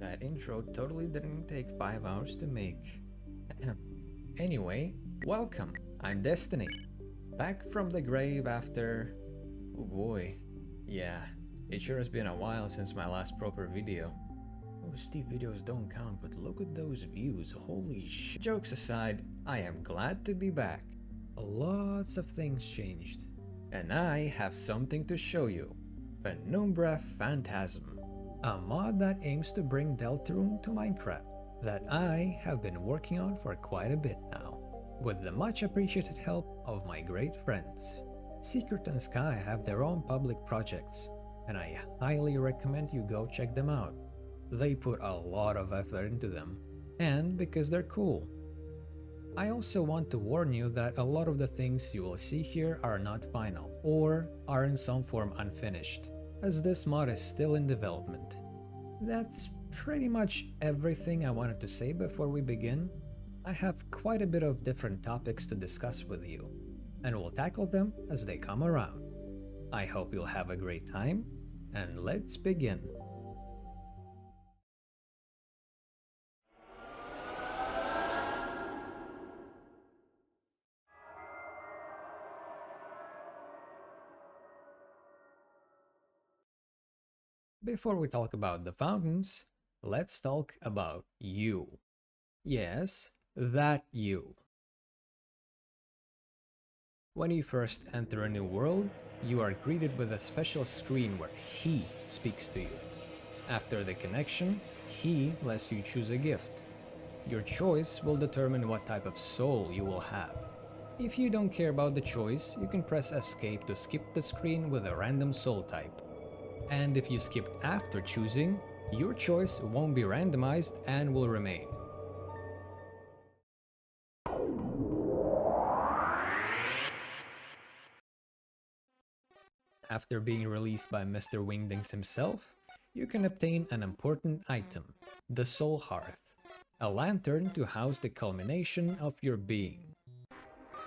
That intro totally didn't take 5 hours to make. Anyway, welcome. I'm Destiny. Back from the grave after... oh boy. Yeah, it sure has been a while since my last proper video. Oh, Steve videos don't count, but look at those views, holy shit. Jokes aside, I am glad to be back. Lots of things changed. And I have something to show you. Penumbra Phantasm. A mod that aims to bring Deltarune to Minecraft that I have been working on for quite a bit now, with the much appreciated help of my great friends. Secret and Sky have their own public projects, and I highly recommend you go check them out. They put a lot of effort into them, and because they're cool. I also want to warn you that a lot of the things you will see here are not final, or are in some form unfinished, as this mod is still in development. That's pretty much everything I wanted to say before we begin. I have quite a bit of different topics to discuss with you, and we'll tackle them as they come around. I hope you'll have a great time, and let's begin. Before we talk about the fountains, let's talk about you. Yes, that you. When you first enter a new world, you are greeted with a special screen where he speaks to you. After the connection, he lets you choose a gift. Your choice will determine what type of soul you will have. If you don't care about the choice, you can press escape to skip the screen with a random soul type. And if you skipped after choosing, your choice won't be randomized and will remain. After being released by Mr. Wingdings himself, you can obtain an important item, the Soul Hearth, a lantern to house the culmination of your being.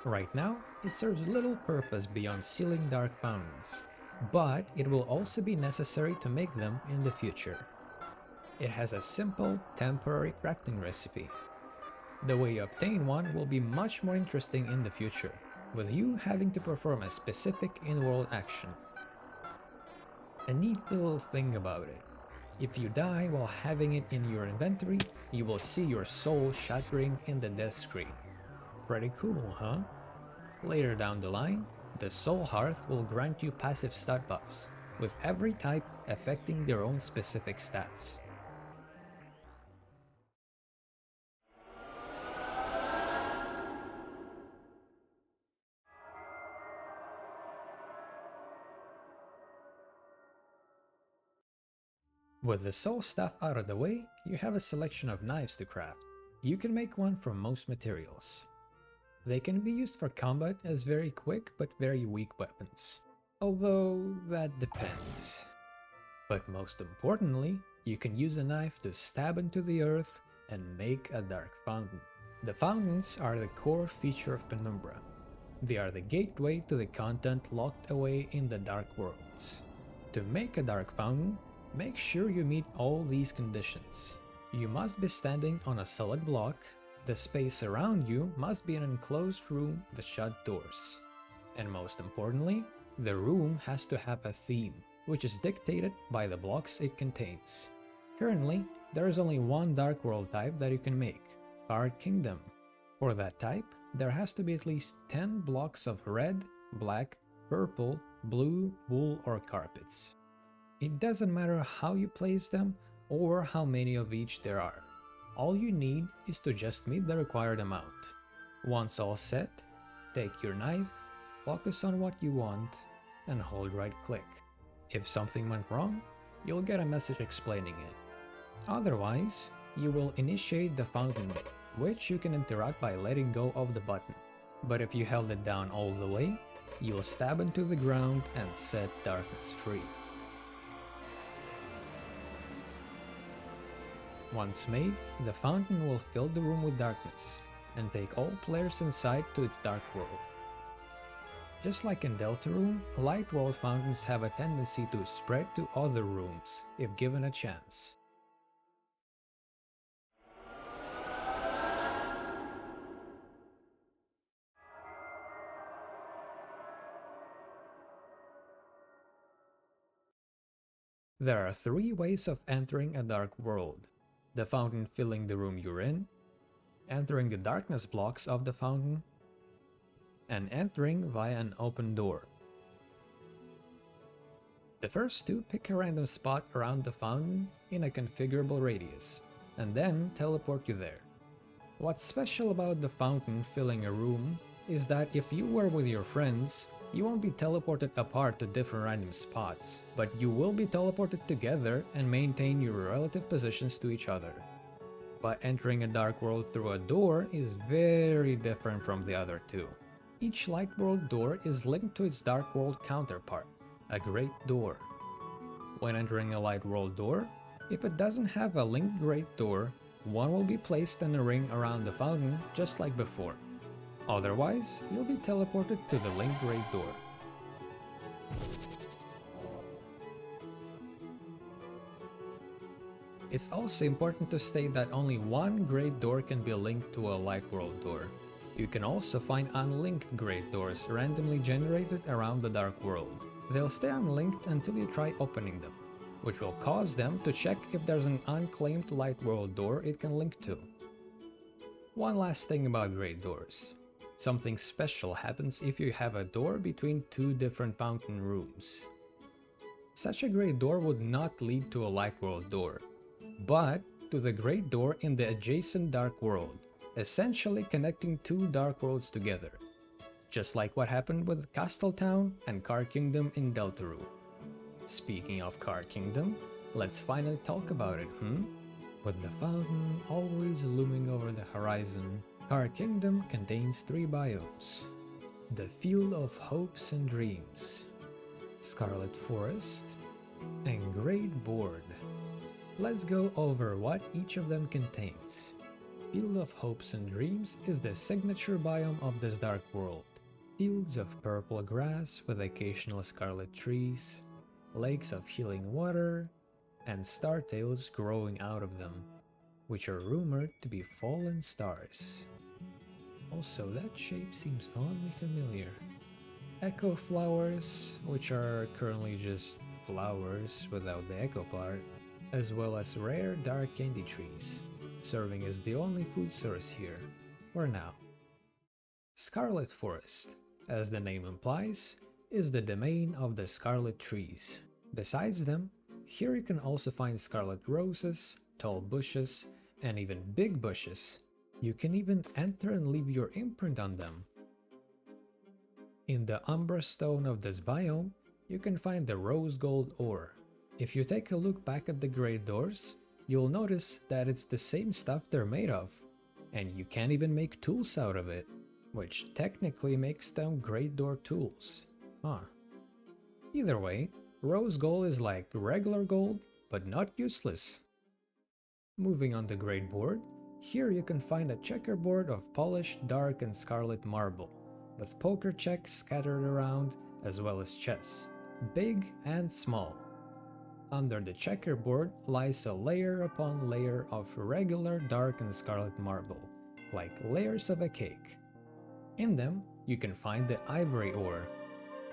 Right now, it serves little purpose beyond sealing dark fountains, but it will also be necessary to make them in the future. It has a simple, temporary crafting recipe. The way you obtain one will be much more interesting in the future, with you having to perform a specific in-world action. A neat little thing about it. If you die while having it in your inventory, you will see your soul shattering in the death screen. Pretty cool, huh? Later down the line, the Soul Hearth will grant you passive stat buffs, with every type affecting their own specific stats. With the soul stuff out of the way, you have a selection of knives to craft. You can make one from most materials. They can be used for combat as very quick but very weak weapons, although that depends. But most importantly, you can use a knife to stab into the earth and make a dark fountain. The fountains are the core feature of Penumbra. They are the gateway to the content locked away in the dark worlds. To make a dark fountain, make sure you meet all these conditions. You must be standing on a solid block. The space around you must be an enclosed room with shut doors. And most importantly, the room has to have a theme, which is dictated by the blocks it contains. Currently, there is only one Dark World type that you can make, Card Kingdom. For that type, there has to be at least 10 blocks of red, black, purple, blue, wool or carpets. It doesn't matter how you place them or how many of each there are. All you need is to just meet the required amount. Once all set, take your knife, focus on what you want, and hold right click. If something went wrong, you'll get a message explaining it. Otherwise, you will initiate the fountain bit, which you can interrupt by letting go of the button. But if you held it down all the way, you'll stab into the ground and set darkness free. Once made, the fountain will fill the room with darkness, and take all players inside to its dark world. Just like in Deltarune, light world fountains have a tendency to spread to other rooms if given a chance. There are 3 ways of entering a dark world: the fountain filling the room you're in, entering the darkness blocks of the fountain, and entering via an open door. The first 2 pick a random spot around the fountain in a configurable radius, and then teleport you there. What's special about the fountain filling a room is that if you were with your friends, you won't be teleported apart to different random spots, but you will be teleported together and maintain your relative positions to each other. But entering a dark world through a door is very different from the other 2. Each light world door is linked to its dark world counterpart, a great door. When entering a light world door, if it doesn't have a linked great door, one will be placed in a ring around the fountain just like before. Otherwise, you'll be teleported to the linked great door. It's also important to state that only one great door can be linked to a light world door. You can also find unlinked great doors randomly generated around the dark world. They'll stay unlinked until you try opening them, which will cause them to check if there's an unclaimed light world door it can link to. One last thing about great doors. Something special happens if you have a door between 2 different fountain rooms. Such a great door would not lead to a light world door, but to the great door in the adjacent dark world, essentially connecting 2 dark worlds together. Just like what happened with Castletown and Car Kingdom in Deltarune. Speaking of Car Kingdom, let's finally talk about it, With the fountain always looming over the horizon, Car Kingdom contains 3 biomes. The Field of Hopes and Dreams, Scarlet Forest, and Great Board. Let's go over what each of them contains. Field of Hopes and Dreams is the signature biome of this dark world. Fields of purple grass with occasional scarlet trees, lakes of healing water, and startails growing out of them, which are rumored to be fallen stars. Also, that shape seems oddly familiar. Echo flowers, which are currently just flowers without the echo part, as well as rare dark candy trees, serving as the only food source here, for now. Scarlet Forest, as the name implies, is the domain of the scarlet trees. Besides them, here you can also find scarlet roses, tall bushes, and even big bushes. You can even enter and leave your imprint on them. In the Umbra Stone of this biome, you can find the rose gold ore. If you take a look back at the great doors, you'll notice that it's the same stuff they're made of, and you can't even make tools out of it, which technically makes them great door tools. Either way, rose gold is like regular gold, but not useless. Moving on to Great Board, here you can find a checkerboard of polished dark and scarlet marble, with poker checks scattered around, as well as chess, big and small. Under the checkerboard lies a layer upon layer of regular dark and scarlet marble, like layers of a cake. In them, you can find the ivory ore.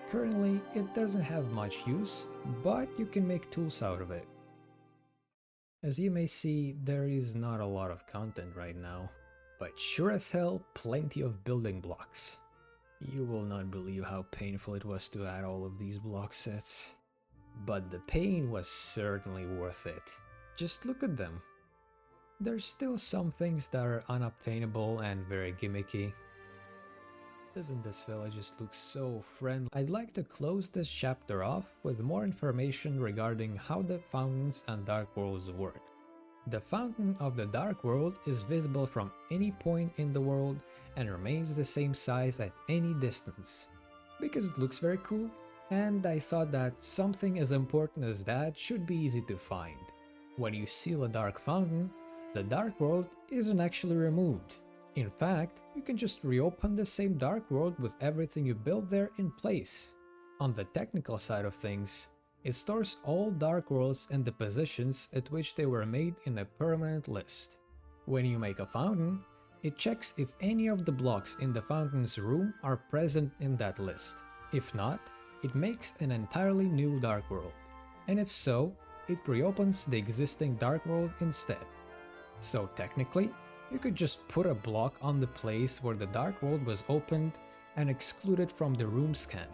Currently, it doesn't have much use, but you can make tools out of it. As you may see, there is not a lot of content right now, but sure as hell, plenty of building blocks. You will not believe how painful it was to add all of these block sets. But the pain was certainly worth it. Just look at them. There's still some things that are unobtainable and very gimmicky. Doesn't this village just look so friendly? I'd like to close this chapter off with more information regarding how the fountains and dark worlds work. The fountain of the dark world is visible from any point in the world and remains the same size at any distance. Because it looks very cool, and I thought that something as important as that should be easy to find. When you seal a dark fountain, the dark world isn't actually removed. In fact, you can just reopen the same dark world with everything you built there in place. On the technical side of things, it stores all dark worlds and the positions at which they were made in a permanent list. When you make a fountain, it checks if any of the blocks in the fountain's room are present in that list. If not, it makes an entirely new dark world. And if so, it reopens the existing Dark World instead. So technically, you could just put a block on the place where the Dark World was opened and exclude it from the room scan,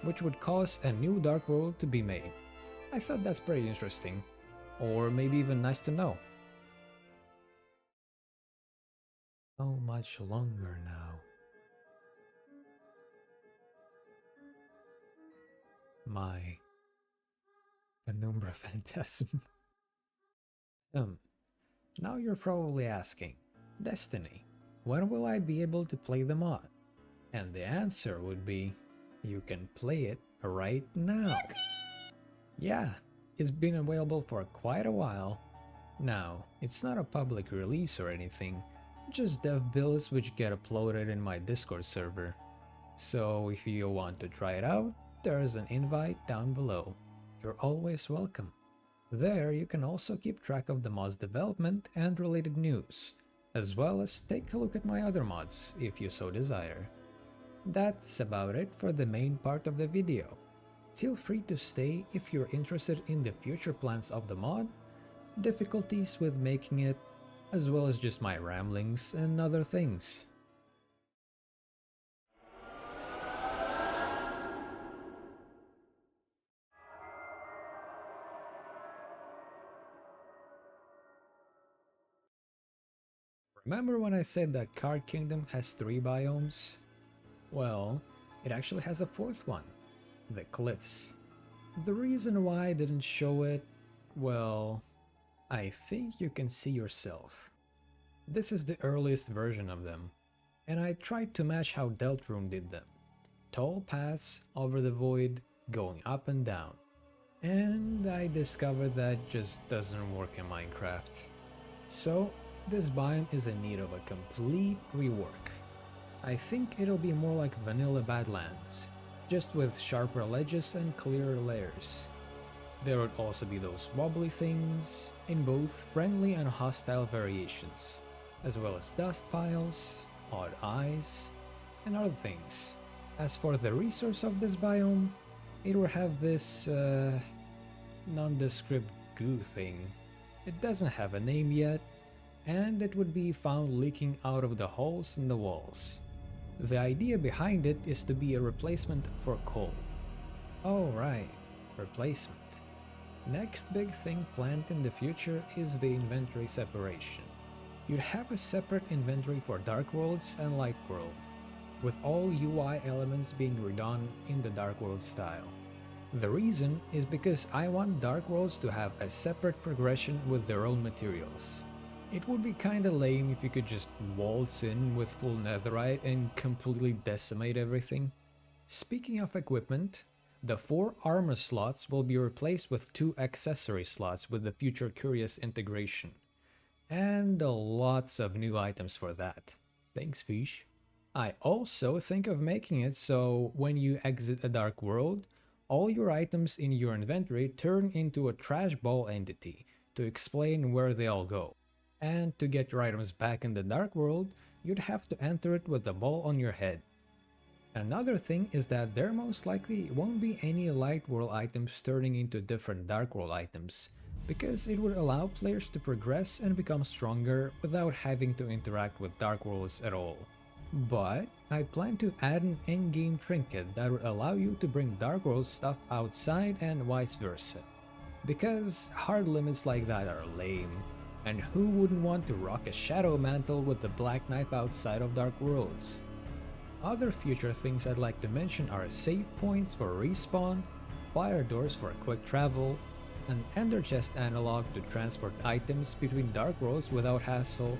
which would cause a new Dark World to be made. I thought that's pretty interesting, or maybe even nice to know. How much longer now? My Penumbra Phantasm. Now you're probably asking, Destiny, when will I be able to play the mod? And the answer would be, you can play it right now. Yeah, it's been available for quite a while. Now, it's not a public release or anything, just dev builds which get uploaded in my Discord server. So if you want to try it out, there's an invite down below. You're always welcome. There you can also keep track of the mod's development and related news, as well as take a look at my other mods if you so desire. That's about it for the main part of the video. Feel free to stay if you're interested in the future plans of the mod, difficulties with making it, as well as just my ramblings and other things. Remember when I said that Card Kingdom has 3 biomes? Well, it actually has a 4th one, the Cliffs. The reason why I didn't show it, well, I think you can see yourself. This is the earliest version of them, and I tried to match how DELTARUNE did them. Tall paths over the void, going up and down. And I discovered that just doesn't work in Minecraft. So, this biome is in need of a complete rework. I think it'll be more like vanilla Badlands, just with sharper ledges and clearer layers. There would also be those wobbly things, in both friendly and hostile variations, as well as dust piles, odd eyes, and other things. As for the resource of this biome, it will have this nondescript goo thing. It doesn't have a name yet, and it would be found leaking out of the holes in the walls. The idea behind it is to be a replacement for coal. Oh right, replacement. Next big thing planned in the future is the inventory separation. You'd have a separate inventory for Dark Worlds and Light World, with all UI elements being redone in the Dark World style. The reason is because I want Dark Worlds to have a separate progression with their own materials. It would be kinda lame if you could just waltz in with full netherite and completely decimate everything. Speaking of equipment, the 4 armor slots will be replaced with 2 accessory slots with the future Curious integration. And lots of new items for that. Thanks, fish. I also think of making it so when you exit a Dark World, all your items in your inventory turn into a trash ball entity to explain where they all go. And to get your items back in the Dark World, you'd have to enter it with the ball on your head. Another thing is that there most likely won't be any Light World items turning into different Dark World items, because it would allow players to progress and become stronger without having to interact with Dark Worlds at all. But I plan to add an endgame trinket that would allow you to bring Dark World stuff outside and vice versa. Because hard limits like that are lame, and who wouldn't want to rock a shadow mantle with the black knife outside of Dark Worlds? Other future things I'd like to mention are save points for respawn, fire doors for quick travel, an ender chest analog to transport items between Dark Worlds without hassle,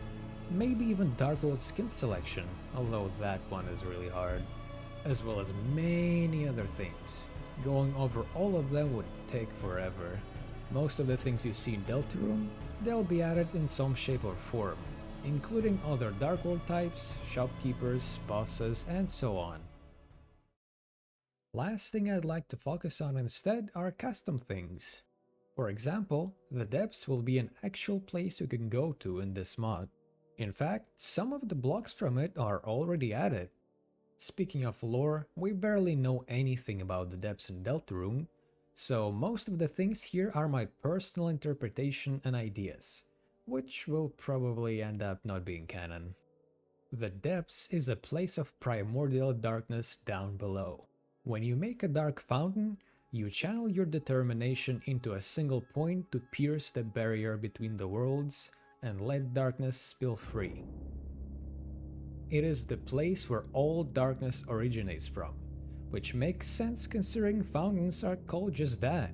maybe even Dark World skin selection, although that one is really hard, as well as many other things. Going over all of them would take forever. Most of the things you see in Deltarune, they'll be added in some shape or form, including other Dark World types, shopkeepers, bosses, and so on. Last thing I'd like to focus on instead are custom things. For example, the depths will be an actual place you can go to in this mod. In fact, some of the blocks from it are already added. Speaking of lore, we barely know anything about the depths in Deltarune, So most of the things here are my personal interpretation and ideas, which will probably end up not being canon. The depths is a place of primordial darkness down below. When you make a dark fountain, you channel your determination into a single point to pierce the barrier between the worlds and let darkness spill free. It is the place where all darkness originates from, which makes sense considering fountains are called just that,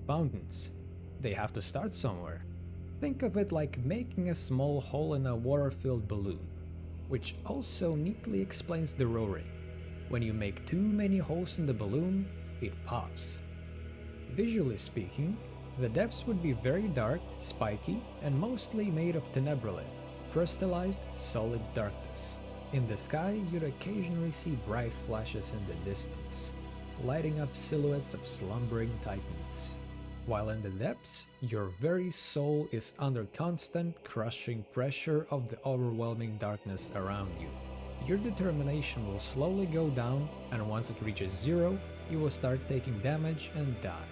fountains. They have to start somewhere. Think of it like making a small hole in a water-filled balloon, which also neatly explains the roaring. When you make too many holes in the balloon, it pops. Visually speaking, the depths would be very dark, spiky, and mostly made of tenebrolith, crystallized, solid darkness. In the sky, you'd occasionally see bright flashes in the distance, lighting up silhouettes of slumbering titans. While in the depths, your very soul is under constant crushing pressure of the overwhelming darkness around you. Your determination will slowly go down, and once it reaches zero, you will start taking damage and die.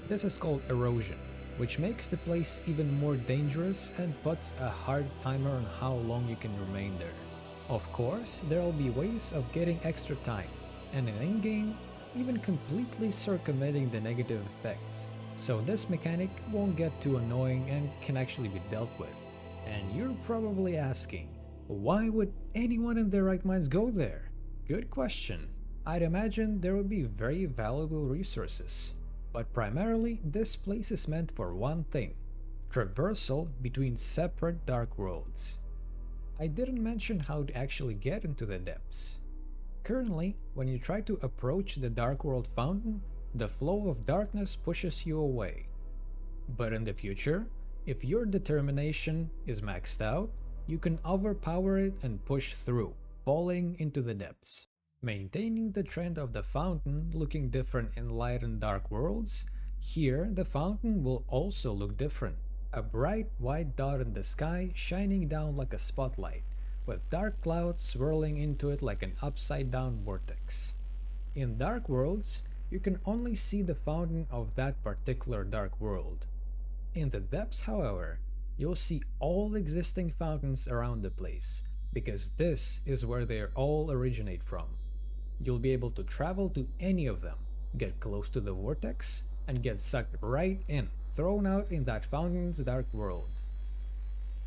This is called erosion, which makes the place even more dangerous and puts a hard timer on how long you can remain there. Of course, there will be ways of getting extra time, and in in-game, even completely circumventing the negative effects, so this mechanic won't get too annoying and can actually be dealt with. And you're probably asking, why would anyone in their right minds go there? Good question. I'd imagine there would be very valuable resources. But primarily, this place is meant for one thing: traversal between separate dark worlds. I didn't mention how to actually get into the depths. Currently, when you try to approach the Dark World fountain, the flow of darkness pushes you away. But in the future, if your determination is maxed out, you can overpower it and push through, falling into the depths. Maintaining the trend of the fountain looking different in light and dark worlds, here the fountain will also look different. A bright white dot in the sky shining down like a spotlight, with dark clouds swirling into it like an upside-down vortex. In dark worlds, you can only see the fountain of that particular dark world. In the depths, however, you'll see all existing fountains around the place, because this is where they all originate from. You'll be able to travel to any of them, get close to the vortex, and get sucked right in, thrown out in that fountain's dark world.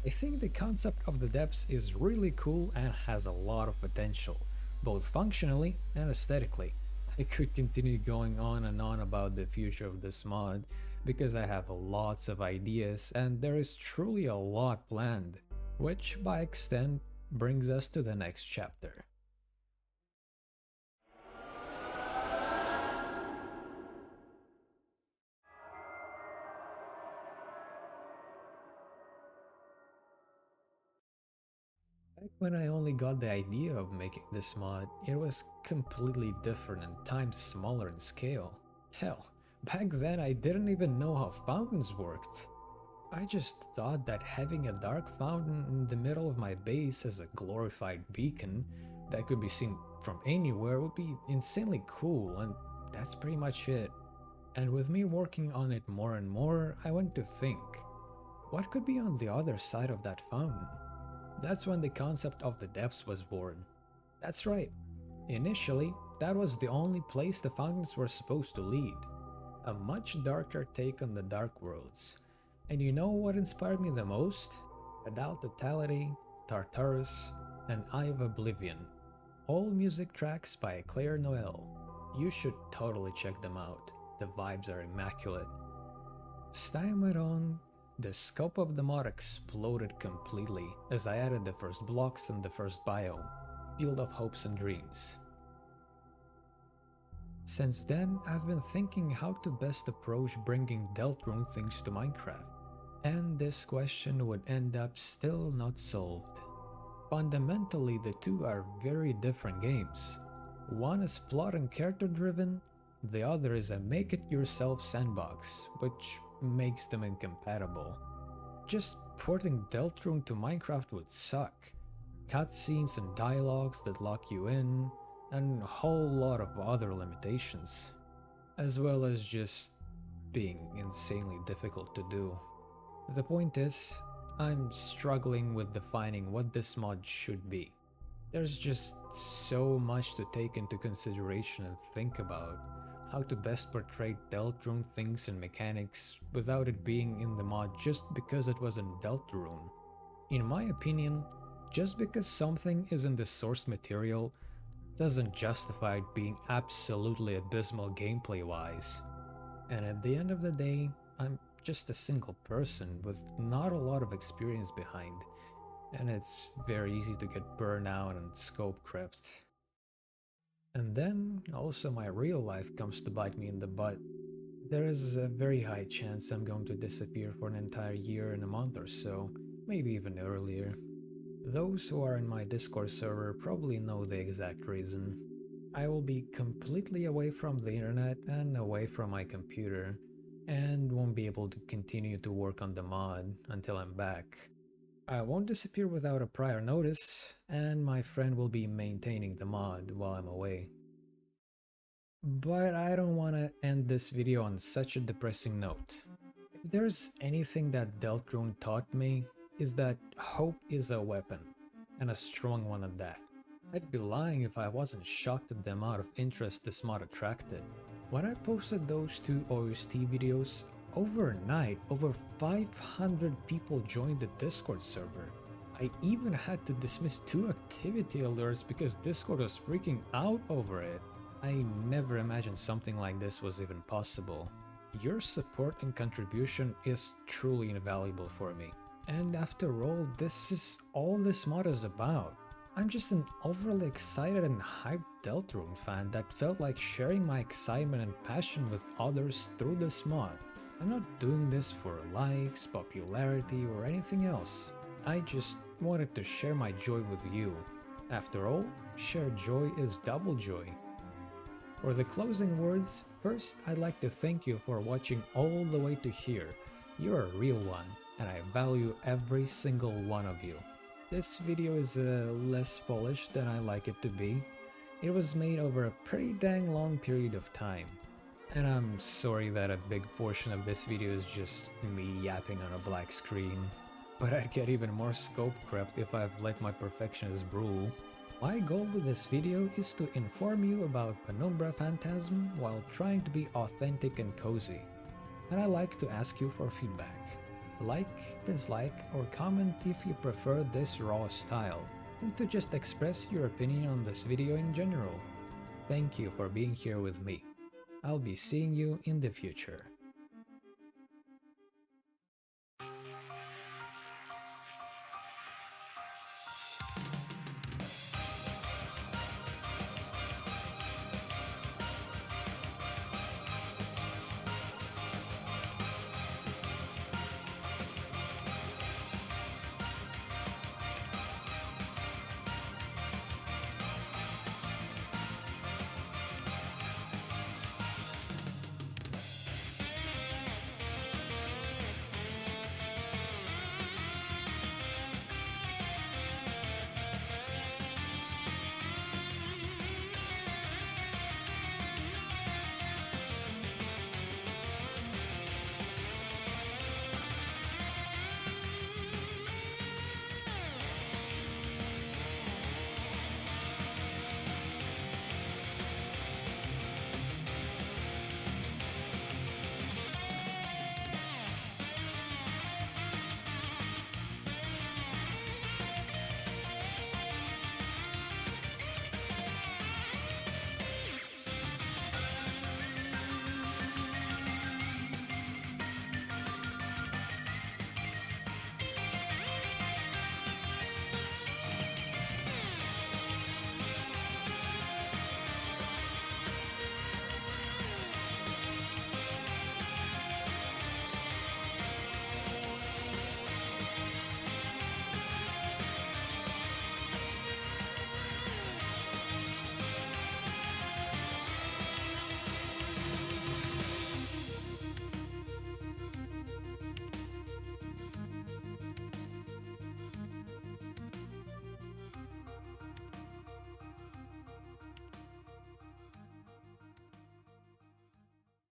I think the concept of the depths is really cool and has a lot of potential, both functionally and aesthetically. I could continue going on and on about the future of this mod, because I have lots of ideas and there is truly a lot planned, which by extent brings us to the next chapter. Back when I only got the idea of making this mod, it was completely different and times smaller in scale. Hell, back then I didn't even know how fountains worked. I just thought that having a dark fountain in the middle of my base as a glorified beacon that could be seen from anywhere would be insanely cool, and that's pretty much it. And with me working on it more and more, I went to think, what could be on the other side of that fountain? That's when the concept of the depths was born. That's right. Initially, that was the only place the fountains were supposed to lead. A much darker take on the dark worlds. And you know what inspired me the most? Hadal Totality, Tartarus, and Eye of Oblivion. All music tracks by Noelle. You should totally check them out. The vibes are immaculate. As time went on, the scope of the mod exploded completely as I added the first blocks and the first biome, Field of Hopes and Dreams. Since then, I've been thinking how to best approach bringing Deltarune things to Minecraft, and this question would end up still not solved. Fundamentally, the two are very different games. One is plot and character driven, the other is a make-it-yourself sandbox, which makes them incompatible. Just porting Deltarune to Minecraft would suck. Cutscenes and dialogues that lock you in, and a whole lot of other limitations. As well as just being insanely difficult to do. The point is, I'm struggling with defining what this mod should be. There's just so much to take into consideration and think about. How to best portray Deltarune things and mechanics without it being in the mod just because it was in Deltarune. In my opinion, just because something is in the source material doesn't justify it being absolutely abysmal gameplay-wise. And at the end of the day, I'm just a single person with not a lot of experience behind, and it's very easy to get burned out and scope crept. And then also my real life comes to bite me in the butt. There is a very high chance I'm going to disappear for an entire year and a month or so, maybe even earlier. Those who are in my Discord server probably know the exact reason. I will be completely away from the internet and away from my computer, and won't be able to continue to work on the mod until I'm back. I won't disappear without a prior notice, and my friend will be maintaining the mod while I'm away. But I don't want to end this video on such a depressing note. If there's anything that Deltarune taught me, is that hope is a weapon, and a strong one at that. I'd be lying if I wasn't shocked at the amount of interest this mod attracted. When I posted those two OST videos, overnight over 500 people joined the Discord server. I even had to dismiss 2 activity alerts because Discord was freaking out over it. I never imagined something like this was even possible. Your support and contribution is truly invaluable for me. And after all, this is all this mod is about. I'm just an overly excited and hyped Deltarune fan that felt like sharing my excitement and passion with others through this mod. I'm not doing this for likes, popularity, or anything else. I just wanted to share my joy with you. After all, shared joy is double joy. For the closing words, first I'd like to thank you for watching all the way to here. You're a real one, and I value every single one of you. This video is less polished than I like it to be. It was made over a pretty dang long period of time. And I'm sorry that a big portion of this video is just me yapping on a black screen. But I'd get even more scope crept if I've let my perfectionist rule. My goal with this video is to inform you about Penumbra Phantasm while trying to be authentic and cozy. And I like to ask you for feedback. Like, dislike, or comment if you prefer this raw style, and to just express your opinion on this video in general. Thank you for being here with me. I'll be seeing you in the future.